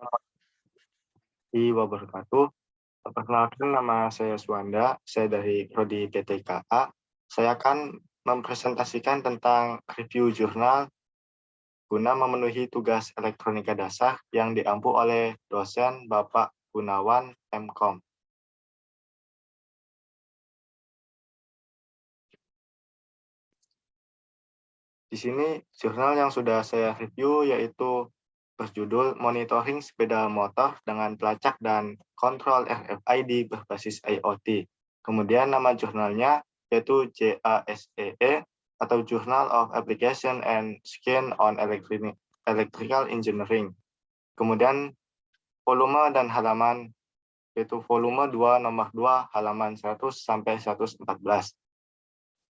Warahmatullahi wabarakatuh. Perkenalkan, nama saya Suwanda, saya dari Prodi PTKA. Saya akan mempresentasikan tentang review jurnal guna memenuhi tugas elektronika dasar yang diampu oleh dosen Bapak Gunawan MKom. Di sini jurnal yang sudah saya review yaitu berjudul Monitoring Sepeda Motor dengan Pelacak dan Kontrol RFID berbasis IoT. Kemudian nama jurnalnya yaitu JASEE atau Journal of Application and Science on Electrical Engineering. Kemudian volume dan halaman yaitu volume 2 nomor 2 halaman 100 sampai 114.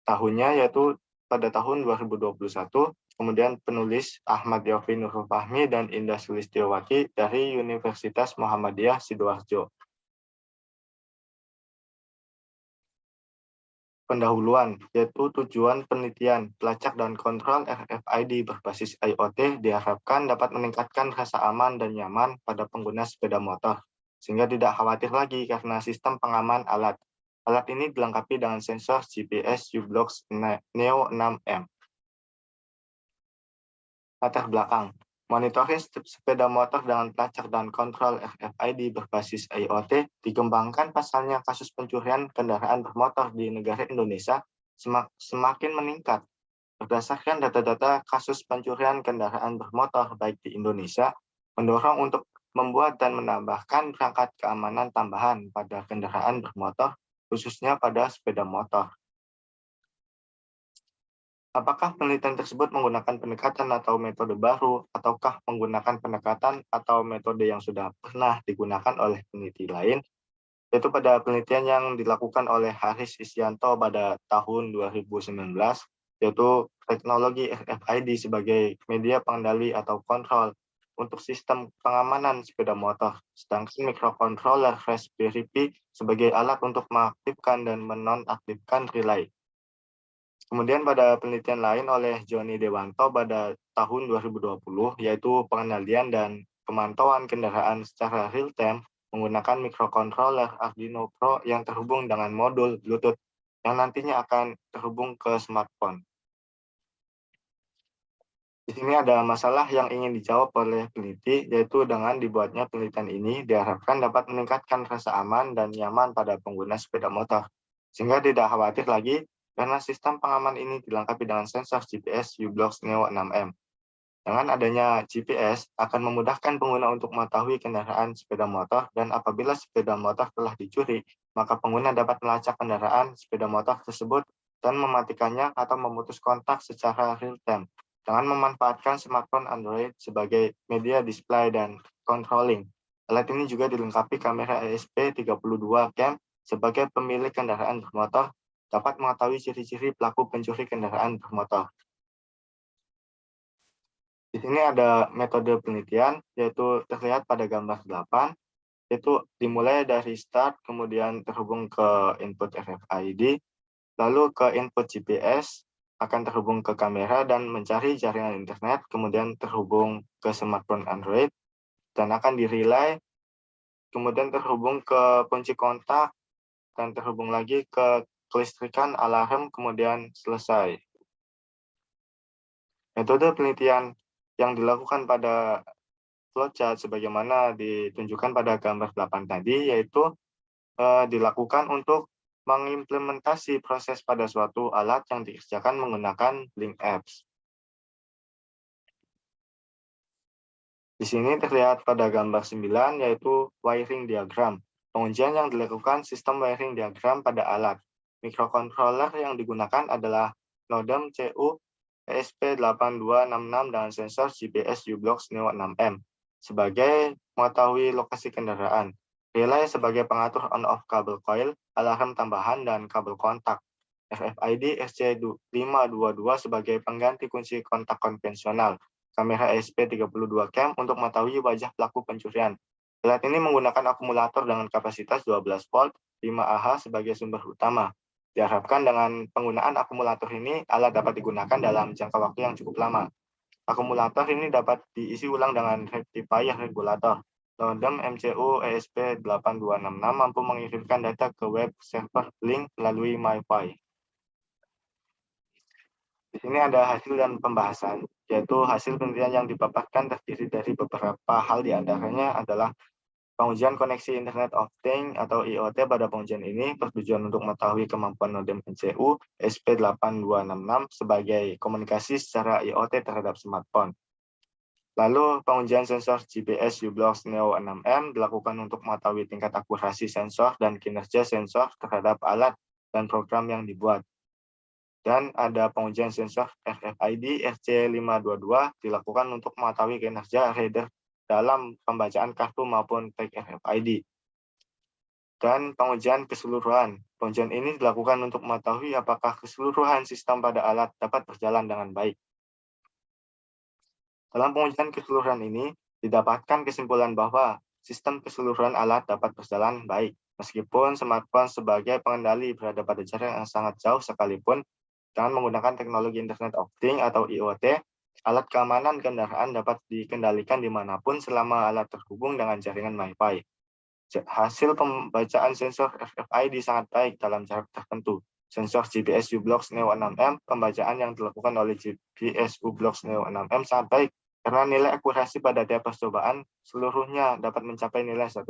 Tahunnya yaitu pada tahun 2021, kemudian penulis Ahmad Yofi Nurul Fahmi dan Indah Sulistiawati dari Universitas Muhammadiyah Sidoarjo. Pendahuluan, yaitu tujuan penelitian, pelacak dan kontrol RFID berbasis IoT diharapkan dapat meningkatkan rasa aman dan nyaman pada pengguna sepeda motor, sehingga tidak khawatir lagi karena sistem pengaman alat. Alat ini dilengkapi dengan sensor GPS u-blox Neo 6M. Latar belakang, monitoring sepeda motor dengan pelacak dan kontrol RFID berbasis IoT dikembangkan pasalnya kasus pencurian kendaraan bermotor di negara Indonesia semakin meningkat. Berdasarkan data-data kasus pencurian kendaraan bermotor baik di Indonesia, mendorong untuk membuat dan menambahkan perangkat keamanan tambahan pada kendaraan bermotor, khususnya pada sepeda motor. Apakah penelitian tersebut menggunakan pendekatan atau metode baru, ataukah menggunakan pendekatan atau metode yang sudah pernah digunakan oleh peneliti lain? Yaitu pada penelitian yang dilakukan oleh Haris Isyanto pada tahun 2019, yaitu teknologi RFID sebagai media pengendali atau kontrol untuk sistem pengamanan sepeda motor, sedangkan microcontroller Raspberry Pi sebagai alat untuk mengaktifkan dan menonaktifkan relay. Kemudian pada penelitian lain oleh Joni Dewanto pada tahun 2020, yaitu pengendalian dan pemantauan kendaraan secara real-time menggunakan microcontroller Arduino Pro yang terhubung dengan modul Bluetooth yang nantinya akan terhubung ke smartphone. Di sini ada masalah yang ingin dijawab oleh peneliti, yaitu dengan dibuatnya penelitian ini diharapkan dapat meningkatkan rasa aman dan nyaman pada pengguna sepeda motor, sehingga tidak khawatir lagi karena sistem pengaman ini dilengkapi dengan sensor GPS u-blox Neo 6M. Dengan adanya GPS akan memudahkan pengguna untuk mengetahui kendaraan sepeda motor, dan apabila sepeda motor telah dicuri, maka pengguna dapat melacak kendaraan sepeda motor tersebut dan mematikannya atau memutus kontak secara real-time dengan memanfaatkan smartphone Android sebagai media display dan controlling. Alat ini juga dilengkapi kamera ESP32 cam sebagai pemilik kendaraan bermotor dapat mengetahui ciri-ciri pelaku pencuri kendaraan bermotor. Di sini ada metode penelitian, yaitu terlihat pada gambar 8, yaitu dimulai dari start, kemudian terhubung ke input RFID, lalu ke input GPS, akan terhubung ke kamera dan mencari jaringan internet, kemudian terhubung ke smartphone Android, dan akan di-relay, kemudian terhubung ke kunci kontak, dan terhubung lagi ke kelistrikan alarm, kemudian selesai. Metode penelitian yang dilakukan pada flowchart sebagaimana ditunjukkan pada gambar 8 tadi, yaitu dilakukan untuk mengimplementasi proses pada suatu alat yang dikerjakan menggunakan Blink Apps. Di sini terlihat pada gambar 9, yaitu wiring diagram. Pengujian yang dilakukan sistem wiring diagram pada alat. Microcontroller yang digunakan adalah modem CU ESP8266 dengan sensor GPS u-blox Neo 6M sebagai mengetahui lokasi kendaraan. Relay sebagai pengatur on-off kabel coil, alarm tambahan, dan kabel kontak. RFID SC522 sebagai pengganti kunci kontak konvensional. Kamera ESP32 cam untuk mengetahui wajah pelaku pencurian. Alat ini menggunakan akumulator dengan kapasitas 12 volt 5Ah sebagai sumber utama. Diharapkan dengan penggunaan akumulator ini, alat dapat digunakan dalam jangka waktu yang cukup lama. Akumulator ini dapat diisi ulang dengan rectifier regulator. Modem MCU ESP8266 mampu mengirimkan data ke web server Blink melalui MiFi. Di sini ada hasil dan pembahasan, yaitu hasil penelitian yang dipaparkan terdiri dari beberapa hal, di antaranya adalah pengujian koneksi Internet of Things atau IoT. Pada pengujian ini bertujuan untuk mengetahui kemampuan modem MCU ESP8266 sebagai komunikasi secara IoT terhadap smartphone. Lalu pengujian sensor GPS u-blox Neo 6M dilakukan untuk mengetahui tingkat akurasi sensor dan kinerja sensor terhadap alat dan program yang dibuat. Dan ada pengujian sensor RFID RC522 dilakukan untuk mengetahui kinerja reader dalam pembacaan kartu maupun tag RFID. Dan pengujian keseluruhan. Pengujian ini dilakukan untuk mengetahui apakah keseluruhan sistem pada alat dapat berjalan dengan baik. Dalam pengujian keseluruhan ini, didapatkan kesimpulan bahwa sistem keseluruhan alat dapat berjalan baik, meskipun smartphone sebagai pengendali berada pada jarak yang sangat jauh sekalipun. Dengan menggunakan teknologi Internet of Things atau IoT, alat keamanan kendaraan dapat dikendalikan dimanapun selama alat terhubung dengan jaringan MiFi. Hasil pembacaan sensor RFID sangat baik dalam jarak tertentu. Sensor GPS u-blox Neo 6M, pembacaan yang dilakukan oleh GPS u-blox Neo 6M sangat baik karena nilai akurasi pada tiap percobaan seluruhnya dapat mencapai nilai 100%,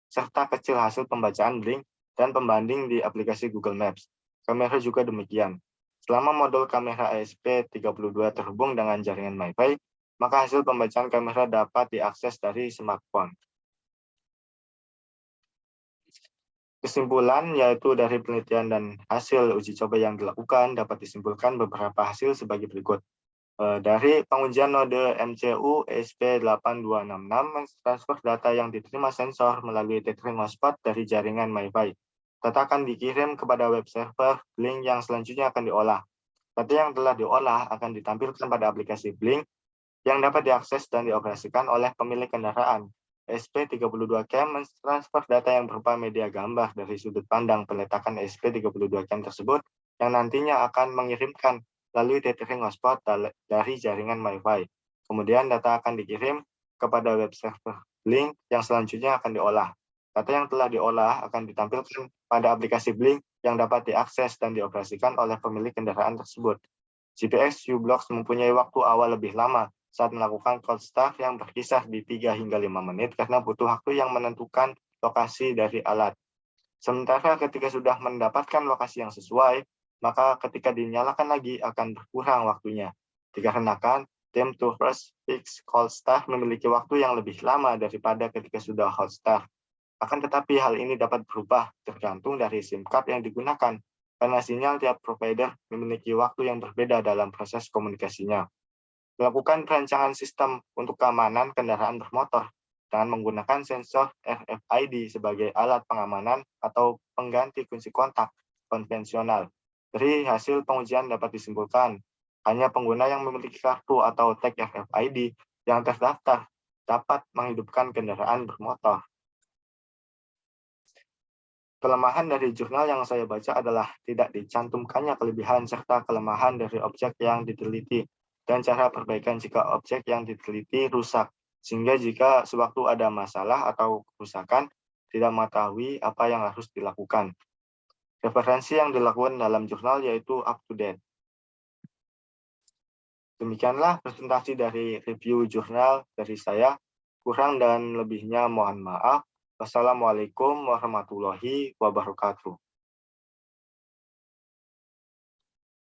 serta kecil hasil pembacaan Blink dan pembanding di aplikasi Google Maps. Kamera juga demikian. Selama modul kamera ESP32 terhubung dengan jaringan MiFi, maka hasil pembacaan kamera dapat diakses dari smartphone. Kesimpulan yaitu dari penelitian dan hasil uji coba yang dilakukan dapat disimpulkan beberapa hasil sebagai berikut. Dari pengujian node MCU ESP8266 transfer data yang diterima sensor melalui tethering hotspot dari jaringan MiFi. Data akan dikirim kepada web server Blink yang selanjutnya akan diolah. Data yang telah diolah akan ditampilkan pada aplikasi Blink yang dapat diakses dan dioperasikan oleh pemilik kendaraan. ESP32CAM mentransfer data yang berupa media gambar dari sudut pandang peletakan ESP32CAM tersebut yang nantinya akan mengirimkan melalui tethering hotspot dari jaringan MiFi. Kemudian data akan dikirim kepada web server Blink yang selanjutnya akan diolah. Data yang telah diolah akan ditampilkan pada aplikasi Blink yang dapat diakses dan dioperasikan oleh pemilik kendaraan tersebut. GPS u-blox mempunyai waktu awal lebih lama saat melakukan cold start yang berkisar di 3 hingga 5 menit karena butuh waktu yang menentukan lokasi dari alat. Sementara ketika sudah mendapatkan lokasi yang sesuai, maka ketika dinyalakan lagi akan berkurang waktunya. Dikarenakan time to first fix cold start memiliki waktu yang lebih lama daripada ketika sudah hot start. Akan tetapi hal ini dapat berubah tergantung dari SIM card yang digunakan, karena sinyal tiap provider memiliki waktu yang berbeda dalam proses komunikasinya. Melakukan perancangan sistem untuk keamanan kendaraan bermotor dengan menggunakan sensor RFID sebagai alat pengamanan atau pengganti kunci kontak konvensional. Dari hasil pengujian dapat disimpulkan, hanya pengguna yang memiliki kartu atau tag RFID yang terdaftar dapat menghidupkan kendaraan bermotor. Kelemahan dari jurnal yang saya baca adalah tidak dicantumkannya kelebihan serta kelemahan dari objek yang diteliti dan cara perbaikan jika objek yang diteliti rusak, sehingga jika sewaktu ada masalah atau kerusakan, tidak mengetahui apa yang harus dilakukan. Referensi yang dilakukan dalam jurnal yaitu up to date. Demikianlah presentasi dari review jurnal dari saya. Kurang dan lebihnya mohon maaf. Wassalamualaikum warahmatullahi wabarakatuh.